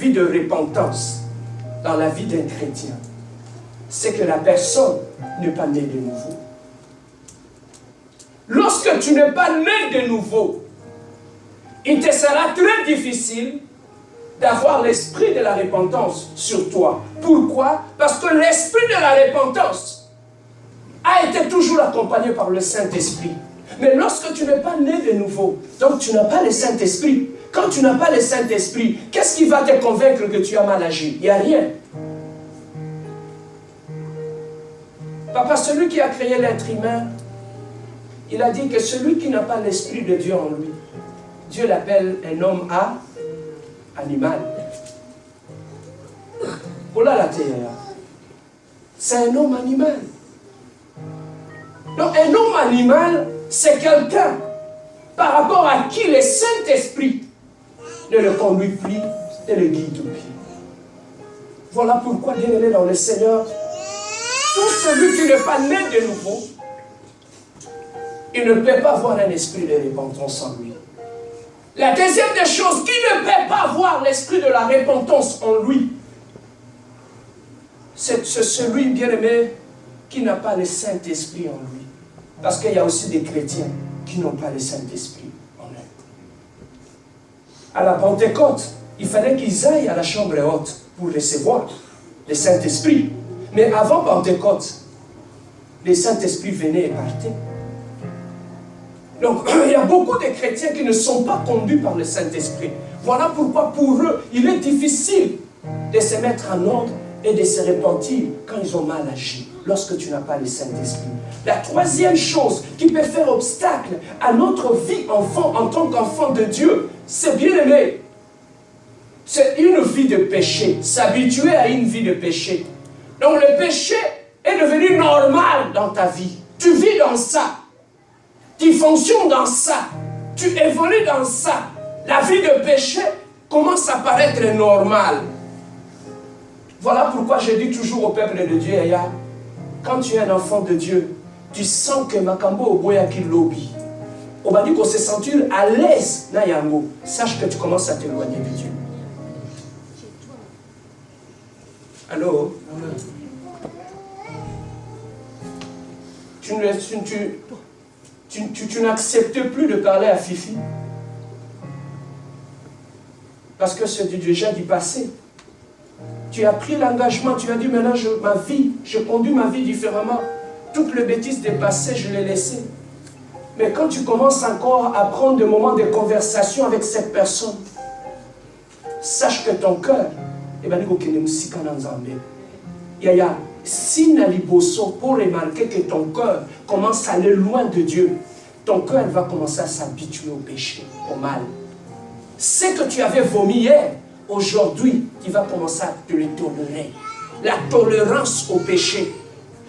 vie de repentance dans la vie d'un chrétien, c'est que la personne n'est pas née de nouveau. Lorsque tu n'es pas né de nouveau, il te sera très difficile d'avoir l'esprit de la repentance sur toi. Pourquoi? Parce que l'esprit de la repentance a été toujours accompagné par le Saint-Esprit. Mais lorsque tu n'es pas né de nouveau, donc tu n'as pas le Saint-Esprit. Quand tu n'as pas le Saint-Esprit, qu'est-ce qui va te convaincre que tu as mal agi? Il n'y a rien. Papa, celui qui a créé l'être humain, il a dit que celui qui n'a pas l'Esprit de Dieu en lui, Dieu l'appelle un homme animal. Voilà la terre. C'est un homme animal. Donc un homme animal, c'est quelqu'un par rapport à qui le Saint-Esprit ne le conduit plus et le guide plus. Voilà pourquoi, bien-aimé dans le Seigneur, tout celui qui n'est pas né de nouveau, il ne peut pas avoir un esprit de repentance en lui. La deuxième des choses, qui ne peut pas avoir l'esprit de la repentance en lui, c'est celui, bien-aimé, qui n'a pas le Saint-Esprit en lui. Parce qu'il y a aussi des chrétiens qui n'ont pas le Saint-Esprit en eux. À la Pentecôte, il fallait qu'ils aillent à la chambre haute pour recevoir le Saint-Esprit. Mais avant Pentecôte, le Saint-Esprit venait et partait. Donc, il y a beaucoup de chrétiens qui ne sont pas conduits par le Saint-Esprit. Voilà pourquoi pour eux, il est difficile de se mettre en ordre et de se repentir quand ils ont mal agi, lorsque tu n'as pas le Saint-Esprit. La troisième chose qui peut faire obstacle à notre vie enfant, en tant qu'enfant de Dieu, c'est bien aimé. C'est une vie de péché, s'habituer à une vie de péché. Donc le péché est devenu normal dans ta vie. Tu vis dans ça. Tu fonctionnes dans ça. Tu évolues dans ça. La vie de péché commence à paraître normale. Voilà pourquoi je dis toujours au peuple de Dieu, quand tu es un enfant de Dieu, tu sens que Makambo Oboya qui lobby. On va dire qu'on se sentir à l'aise, Nayango. Sache que tu commences à t'éloigner de Dieu. Allô? Tu n'acceptes plus de parler à Fifi. Parce que c'est déjà du passé. Tu as pris l'engagement, tu as dit maintenant je conduis ma vie différemment. Toutes les bêtises des passés, je les laissais. Mais quand tu commences encore à prendre des moments de conversation avec cette personne, sache que ton cœur, si Naliboso, pour remarquer que ton cœur commence à aller loin de Dieu, ton cœur va commencer à s'habituer au péché, au mal. Ce que tu avais vomi hier, aujourd'hui, tu vas commencer à te le tolérer. La tolérance au péché.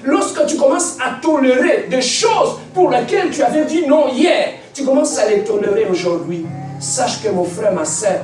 Lorsque tu commences à tolérer des choses pour lesquelles tu avais dit non hier, tu commences à les tolérer aujourd'hui. Sache que mon frère, ma soeur,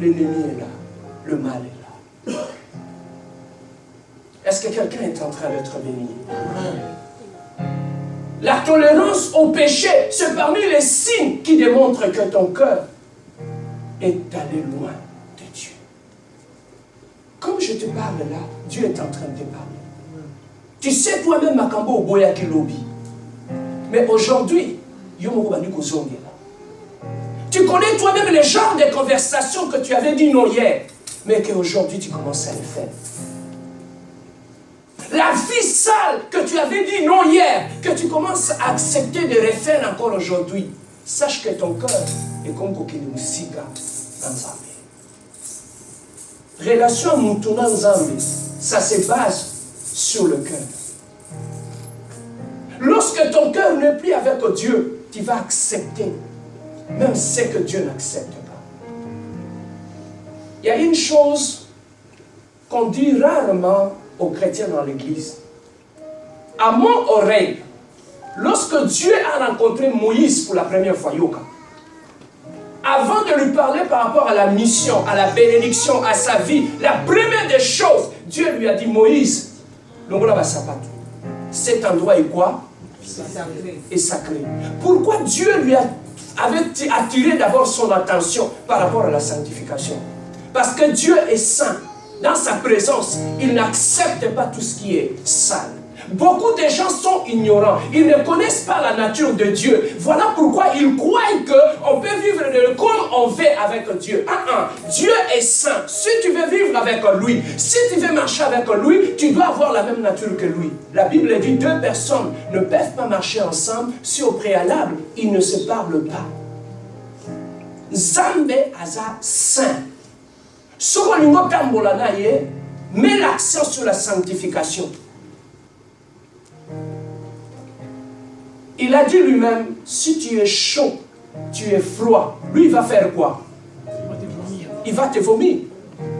l'ennemi est là, le mal est là. Est-ce que quelqu'un est en train d'être béni? La tolérance au péché, c'est parmi les signes qui démontrent que ton cœur est allé loin de Dieu. Comme je te parle là, Dieu est en train de te parler. Tu sais toi-même Makambo Oboya qui lobby. Mais aujourd'hui, tu connais toi-même les genres de conversations que tu avais dit non hier, mais qu'aujourd'hui tu commences à les faire. La vie sale que tu avais dit non hier, que tu commences à accepter de refaire encore aujourd'hui, sache que ton cœur est comme Kokinemusika dans Zambé. Relation Moutouna Zambé, ça se base sur le cœur. Lorsque ton cœur n'est plus avec Dieu, tu vas accepter même ce que Dieu n'accepte pas. Il y a une chose qu'on dit rarement aux chrétiens dans l'église. À mon oreille, lorsque Dieu a rencontré Moïse pour la première fois, avant de lui parler par rapport à la mission, à la bénédiction, à sa vie, la première des choses, Dieu lui a dit, Moïse, cet endroit est quoi? Est sacré. Pourquoi Dieu lui avait attiré d'abord son attention par rapport à la sanctification? Parce que Dieu est saint. Dans sa présence, il n'accepte pas tout ce qui est sale. Beaucoup de gens sont ignorants. Ils ne connaissent pas la nature de Dieu. Voilà pourquoi ils croient qu'on peut vivre comme on veut avec Dieu. Dieu est saint. Si tu veux vivre avec lui, si tu veux marcher avec lui, tu dois avoir la même nature que lui. La Bible dit 2 personnes ne peuvent pas marcher ensemble si au préalable, ils ne se parlent pas. Nzambe aza saint. Sokolingo tambola na ye, met l'accent sur la sanctification. Il a dit lui-même, si tu es chaud, tu es froid, lui il va faire quoi? Il va te vomir.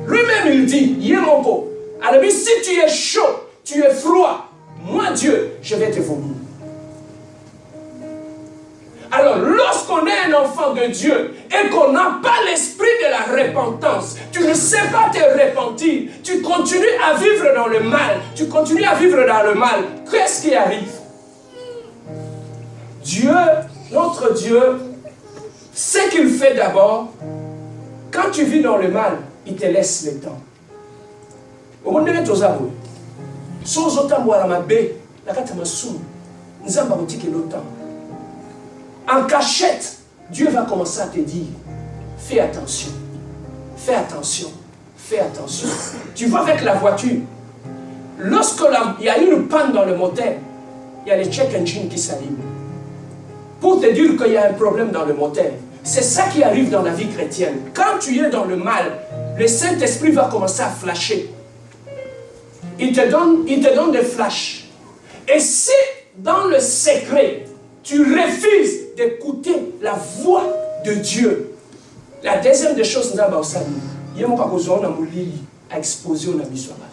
Lui-même il dit, Yemoko, alors si tu es chaud, tu es froid, moi Dieu, je vais te vomir. Alors, lorsqu'on est un enfant de Dieu et qu'on n'a pas l'esprit de la repentance, tu ne sais pas te repentir, tu continues à vivre dans le mal, qu'est-ce qui arrive? Dieu, notre Dieu, ce qu'il fait d'abord, quand tu vis dans le mal, il te laisse le temps. Au monde de Tozabo, sans autant boire ma baie, la carte m'a soum, nous avons boutique le temps. En cachette, Dieu va commencer à te dire, fais attention, fais attention, fais attention. Tu vois avec la voiture, lorsque il y a une panne dans le moteur, il y a les check engines qui s'allument. Pour te dire qu'il y a un problème dans le moteur. C'est ça qui arrive dans la vie chrétienne. Quand tu es dans le mal, le Saint-Esprit va commencer à flasher. Il te donne des flashs. Et si, dans le secret, tu refuses d'écouter la voix de Dieu, la deuxième des choses, nous avons ça. Il y a un peu à exposer au Nabiswara.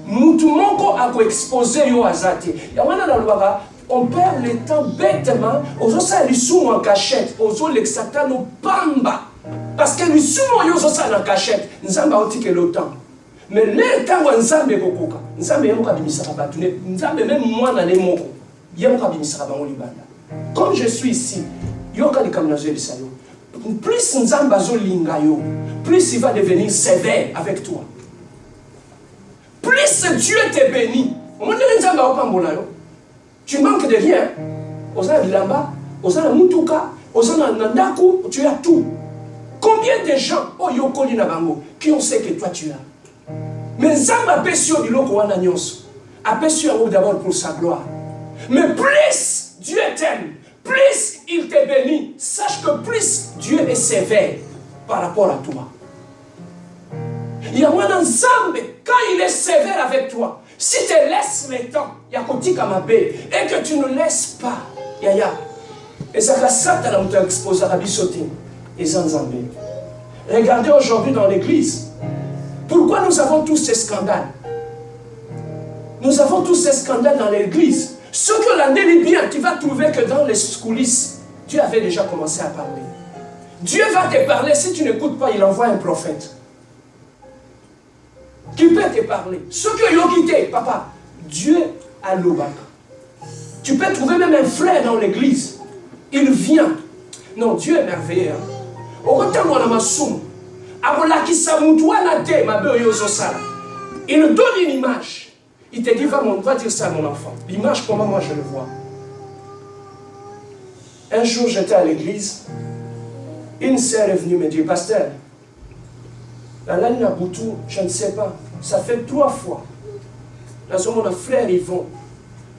Mutumoko a exposé yo azate. Yawana na lwaka, on perd le temps bêtement. Ozo sa lisumo en cachette, ozo l'exata no pamba. Parce que lisumo yo sa en cachette, nzamba otike le temps. Mais le temps où nzambe kokoka, nzambe yemoka bimisaka batune, nzambe même moi na lemoko, yemoka bimisaka bango libanda. Comme je suis ici, yoka di kamnazo elisayo. Plus nzamba zo linga yo, plus il va devenir sévère avec toi. Plus Dieu te bénit, tu manques de rien. Tu as tout. Combien de gens qui ont ce que toi tu as? Mais Zamba Pessio du Loko Wananyos a Pessio d'abord pour sa gloire. Mais plus Dieu t'aime, plus il te bénit, sache que plus Dieu est sévère par rapport à toi. Il y a un ensemble, quand il est sévère avec toi, si tu laisses le temps, il y a et que tu ne laisses pas, Yaya, et ça va exposer à bisoter, et Zanzambé. Regardez aujourd'hui dans l'église, pourquoi nous avons tous ces scandales? Nous avons tous ces scandales dans l'église. Ce que l'année est bien, tu vas trouver que dans les coulisses, Dieu avait déjà commencé à parler. Dieu va te parler, si tu n'écoutes pas, il envoie un prophète. Qui peut te parler. Ce que yo quitté, papa, Dieu a l'obaka. Tu peux trouver même un frère dans l'église. Il vient. Non, Dieu est merveilleux. Il donne une image. Il te dit, va dire ça à mon enfant. L'image, comment moi je le vois. Un jour, j'étais à l'église. Une sœur est venue me dire, pasteur, la Lani Naboutou, je ne sais pas. Ça fait 3 fois. Là, mon frère Yvon,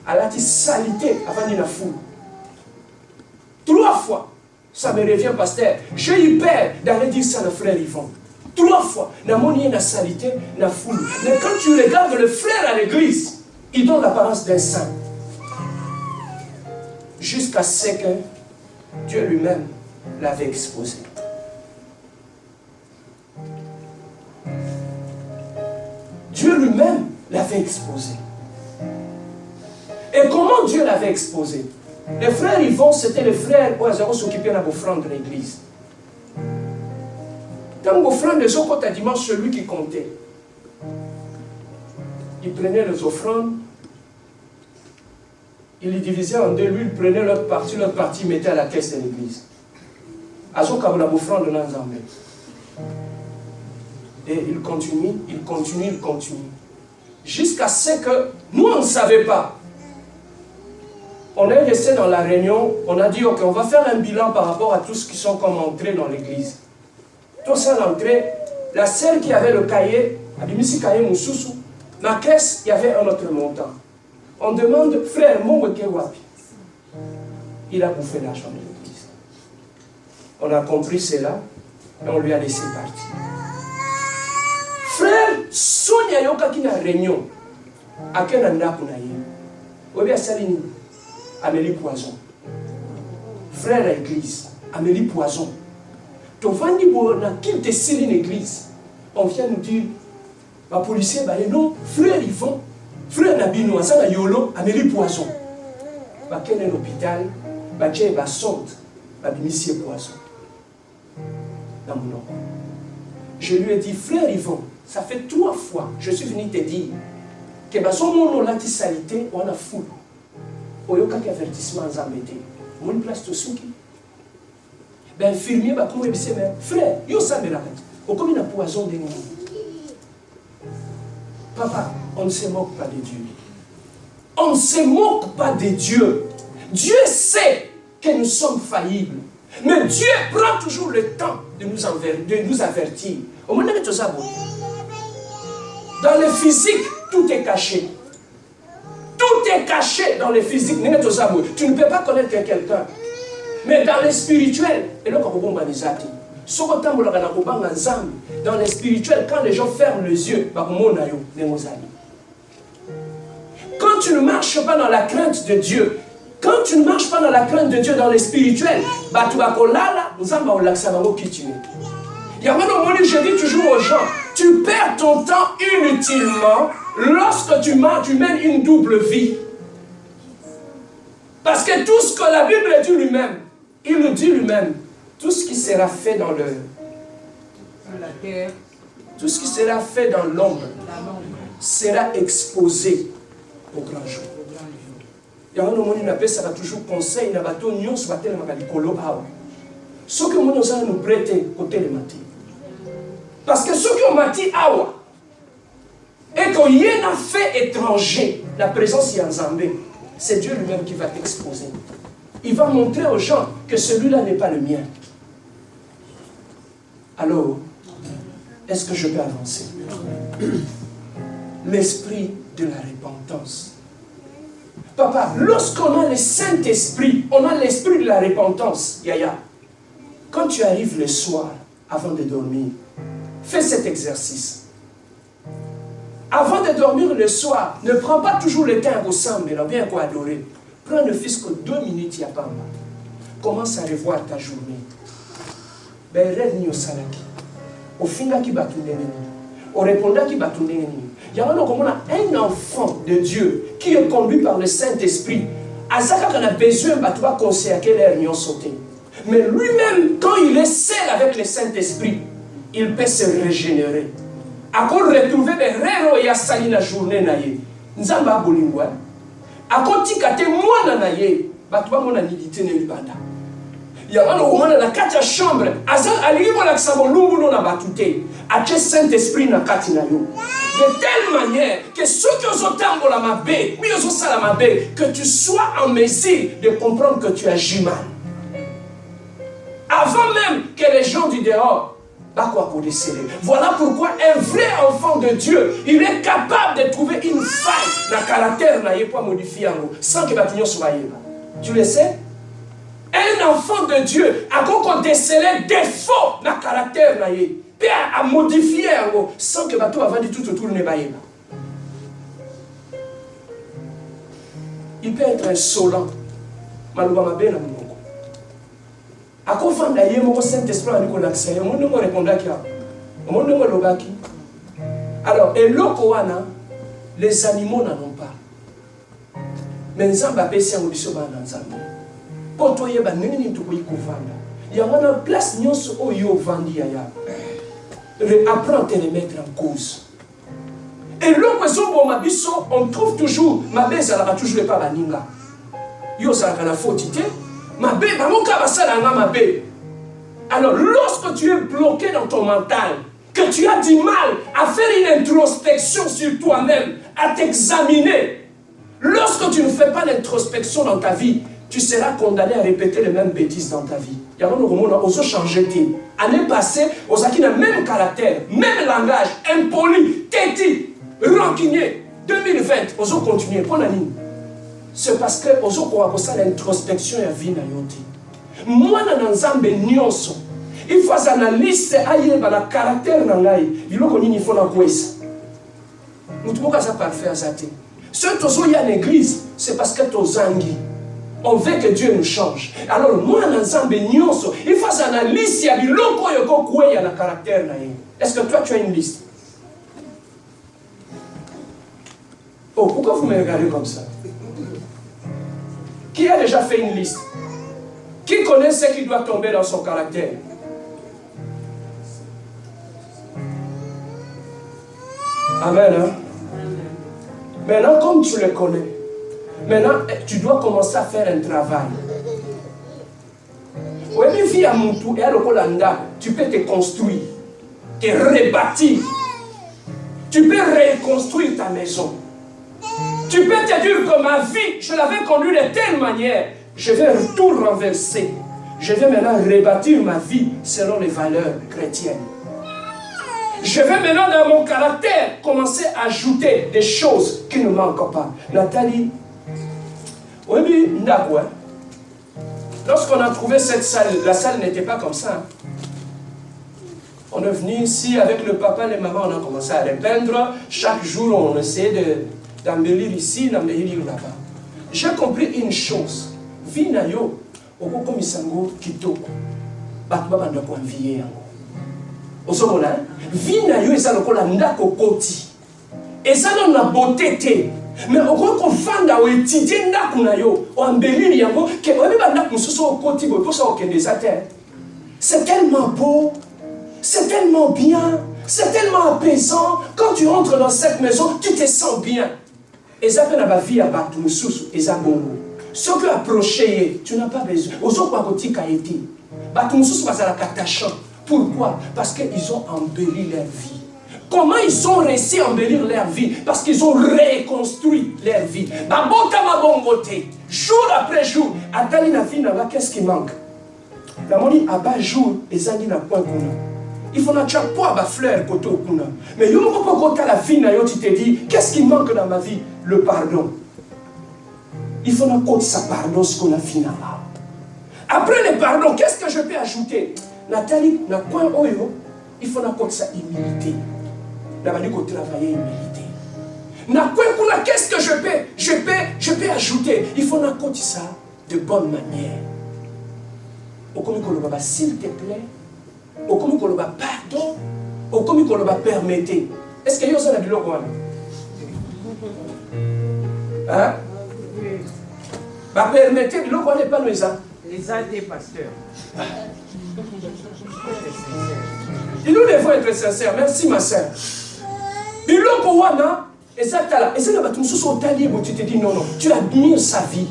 elle a dit salité avant de la foule. 3 fois. Ça me revient, pasteur. J'ai eu peur d'aller dire ça à frère Yvon. 3 fois. N'a mon na salité, na foule. Mais quand tu regardes le frère à l'église, il donne l'apparence d'un saint. Jusqu'à ce que Dieu lui-même l'avait exposé. Dieu lui-même l'avait exposé. Et comment Dieu l'avait exposé? Les frères Yvon, c'était les frères où ils s'occupaient de l'offrande de l'église. Dans l'offrande des autres, tu as dimanche celui qui comptait. Il prenait les offrandes, il les divisait en deux, lui il prenait l'autre partie, il mettait à la caisse de l'église. Azokabula bofrande na Nzambe. Et il continue. Jusqu'à ce que nous, on ne savait pas. On est resté dans la réunion, on a dit, ok, on va faire un bilan par rapport à tous ceux qui sont comme entrés dans l'église. Tout ça, l'entrée, la sœur qui avait le cahier, Abimisi Kaye Moussousou, ma caisse, il y avait un autre montant. On demande, frère, mon Wapi. Il a bouffé l'argent de l'église. On a compris cela et on lui a laissé partir. Frère, Sonia Yoka qui n'a réunion, à quel endroit qu'on a eu? Obi Salini, Amélie Poison. Frère à l'église, Amélie Poison. Ton vandi n'a qu'il te scellé l'église. On vient nous dire, ma policier, bah non, frère Yvon, frère Nabino, Asana Yolo, Amélie Poison. Bah quel est l'hôpital? Bah tiens, bah saute, bah bimissier Poison. Dans mon nom. Je lui ai dit, frère Yvon, ça fait 3 fois, je suis venu te dire, que bah son nom là qui salité, on a fou. Oyoka qui avertissement en Zambété. Mon place de souki. Ben infirmier, bah comment il dit, frère, yo savez la tête. Au comme il a poison de nous. Papa, on ne se moque pas de Dieu. On ne se moque pas de Dieu. Dieu sait que nous sommes faillibles. Mais Dieu prend toujours le temps de nous avertir. Au moment où ça dans le physique, tout est caché. Tout est caché dans le physique. Tu ne peux pas connaître quelqu'un. Mais dans le spirituel, dans le spirituel, quand les gens ferment les yeux, quand tu ne marches pas dans la crainte de Dieu, quand tu ne marches pas dans la crainte de Dieu dans le spirituel, je dis toujours aux gens, tu perds ton temps inutilement lorsque tu mènes une double vie. Parce que tout ce que la Bible dit lui-même, il le dit lui-même, tout ce qui sera fait dans la terre, tout ce qui sera fait dans l'ombre sera exposé au grand jour. Il y a un moment où ça va toujours conseil, il y a un bateau, nous sommes ce que nous allons nous prêter côté le matin. Parce que ceux qui ont mati awa et qu'il y a un fait étranger, la présence de Nzambé, c'est Dieu lui-même qui va t'exposer. Il va montrer aux gens que celui-là n'est pas le mien. Alors, est-ce que je peux avancer? L'esprit de la repentance. Papa, lorsqu'on a le Saint-Esprit, on a l'esprit de la repentance, Yaya. Quand tu arrives le soir, avant de dormir, fais cet exercice. Avant de dormir le soir, ne prends pas toujours le temps au sang, mais bien quoi adorer. Prends ne fût-ce que 2 minutes, Yapamba. Commence à revoir ta journée. Ben, rêve ni au salaki. Au finga qui bat tout au répondant qui bat tout il y a un enfant de Dieu qui est conduit par le Saint-Esprit. Azaka qu'on a besoin, tu vas conseiller à quelle heure ils ont sauté. Mais lui-même, quand il est seul avec le Saint-Esprit, il peut se régénérer. Encore retrouver des rêves et sali la journée naïe. Nzamba bolingwa. Encore tikate moi naïe. Batwa mon anilité ne libanda. Il y a un moment dans la 4 chambre. Azal alimo la sabonumbu no na batute. Ache Saint-Esprit na katina yo. De telle manière que ceux qui ont entendu la mabé, oui ils ont ça la mabé, que tu sois en mesure de comprendre que tu agis mal. Avant même que les gens du dehors, voilà pourquoi un vrai enfant de Dieu, il est capable de trouver une faille dans le caractère sans que la soit. Tu le sais? Un enfant de Dieu a qu'on déceler des défauts dans le caractère puis à modifier sans que bateau avant de tout autour ne baille. Il peut être insolent. Malheureusement bien à quoi faire d'ailleurs mon Saint-Esprit a relaxé. Mon nom répondra qui a. Mon nom lobaki. Alors et l'okoana, les animaux n'en ont pas. Mais Nzamba pèse en audition dans Nzamba. Pour toi yeba nini tu peux y couvrir. Il y a une place nyonso oyo vandi yaya. Apprends à te remettre en cause. Et l'autre, on trouve toujours, ma belle, ça n'a toujours pas baninga. Yo, ça n'a pas la faute, ma belle, ma mon cas, ça n'a pas ma belle. Alors, lorsque tu es bloqué dans ton mental, que tu as du mal à faire une introspection sur toi-même, à t'examiner, lorsque tu ne fais pas d'introspection dans ta vie, tu seras condamné à répéter les mêmes bêtises dans ta vie. Il y a un moment où on a changé de vie. L'année passée, on a le même caractère, même langage, impoli, têtu, rancunier. 2020, on a continué. C'est parce que on a fait l'introspection et la vie. Moi, dans les nyonso, il faut analyser le caractère il faut la couesse. Nous devons pas parfait à ça. Si tu es en église, c'est parce que tu es zangi. On veut que Dieu nous change. Alors, moi, dans les nyonso, il faut analyser le caractère. Est-ce que toi, tu as une liste? Oh, pourquoi vous me regardez comme ça? Qui a déjà fait une liste? Qui connaît ce qui doit tomber dans son caractère? Amen. Hein? Maintenant, comme tu le connais, maintenant, tu dois commencer à faire un travail. Tu peux te construire, te rebâtir. Tu peux reconstruire ta maison. Tu peux te dire que ma vie, je l'avais conduite de telle manière, je vais tout renverser. Je vais maintenant rebâtir ma vie selon les valeurs chrétiennes. Je vais maintenant dans mon caractère commencer à ajouter des choses qui ne manquent pas. Nathalie, oui, d'accord. Lorsqu'on a trouvé cette salle, la salle n'était pas comme ça. On est venu ici avec le papa et les mamans, on a commencé à repeindre. Chaque jour, on essayait d'embellir ici, d'embellir là-bas. J'ai compris une chose. Vinayo, oko misango kitoko. Batba bandako envier yango. Osomona, vinayo eza lokola ndako koti. Eza na beauté te. Mais oko ko fanda o étudier ndako na yo, o embellir yango ke obi bandako mususu o koti bo posa o kende za terre. C'est tellement beau. C'est tellement bien. C'est tellement apaisant. Quand tu entres dans cette maison, tu te sens bien. Et ça fait la vie à battre mususu, et ça bon. Ce que approcher, tu n'as pas besoin. Aux autres, à été. Pourquoi? Parce qu'ils ont embelli leur vie. Comment ils ont réussi à embellir leur vie? Parce qu'ils ont reconstruit leur vie. Jour après jour, qu'est-ce qui manque? La monnaie à bas jour, ils ont dit il faut que tu fleur côté au kuna. Mais il faut que la vie, tu te dis, qu'est-ce qui manque dans ma vie? Le pardon. Il faut que ça pardonne ce qu'on a fait là. Après le pardon, qu'est-ce que je peux ajouter? Nathalie, il faut que ça humilité. La manière qu'on travaille humilité. Qu'est-ce que je peux ajouter? Il faut que ça de bonne manière. S'il te plaît, au comme qu'on va pardon, au comme qu'on va permettre. Est-ce que vous avez dit quoi? Hein? Bah permettez, le quoi n'est pas nous ça. Les des pasteurs. Il nous devons être sincères. Merci ma soeur. Il le quoi et ça t'as là. Et c'est là tu me sous talier où tu te dis non non. Tu admires sa vie.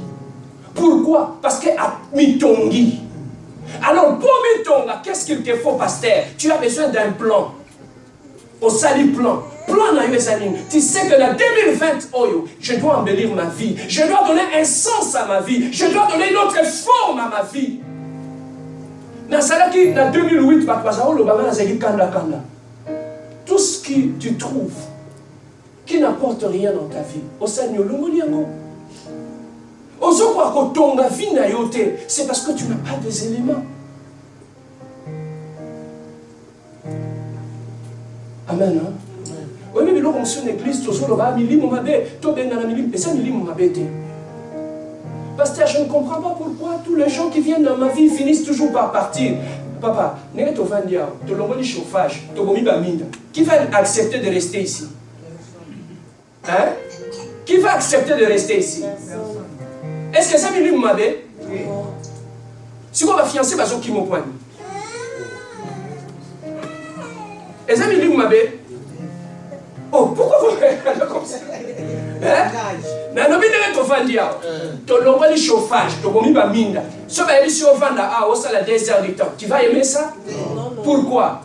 Pourquoi? Parce qu'elle a mis ton lit. Alors, pour Mitonga, qu'est-ce qu'il te faut, pasteur? Tu as besoin d'un plan. Au sali plan. Plan na yosaline. Tu sais que dans 2020, je dois embellir ma vie. Je dois donner un sens à ma vie. Je dois donner une autre forme à ma vie. Dans 2008, tout ce que tu trouves qui n'apporte rien dans ta vie, au Seigneur, c'est parce que tu n'as pas des éléments. Amen. Oui, mais lorsqu'on est une église, pasteur, je ne comprends pas pourquoi tous les gens qui viennent dans ma vie finissent toujours par partir. Papa, tu as chauffage, qui va accepter de rester ici? Hein? Qui va accepter de rester ici? Est-ce que ça me m'a bé? Si on va fiancer, bah, qui m'ont poigné. Est-ce que ça m'a bé? Oh, pourquoi vous regardez comme ça? Hein? Mais nous avons fait le chauffage, tu as mis la minda. Si tu as mis au salle à 2 heures du temps, tu vas aimer ça? Pourquoi?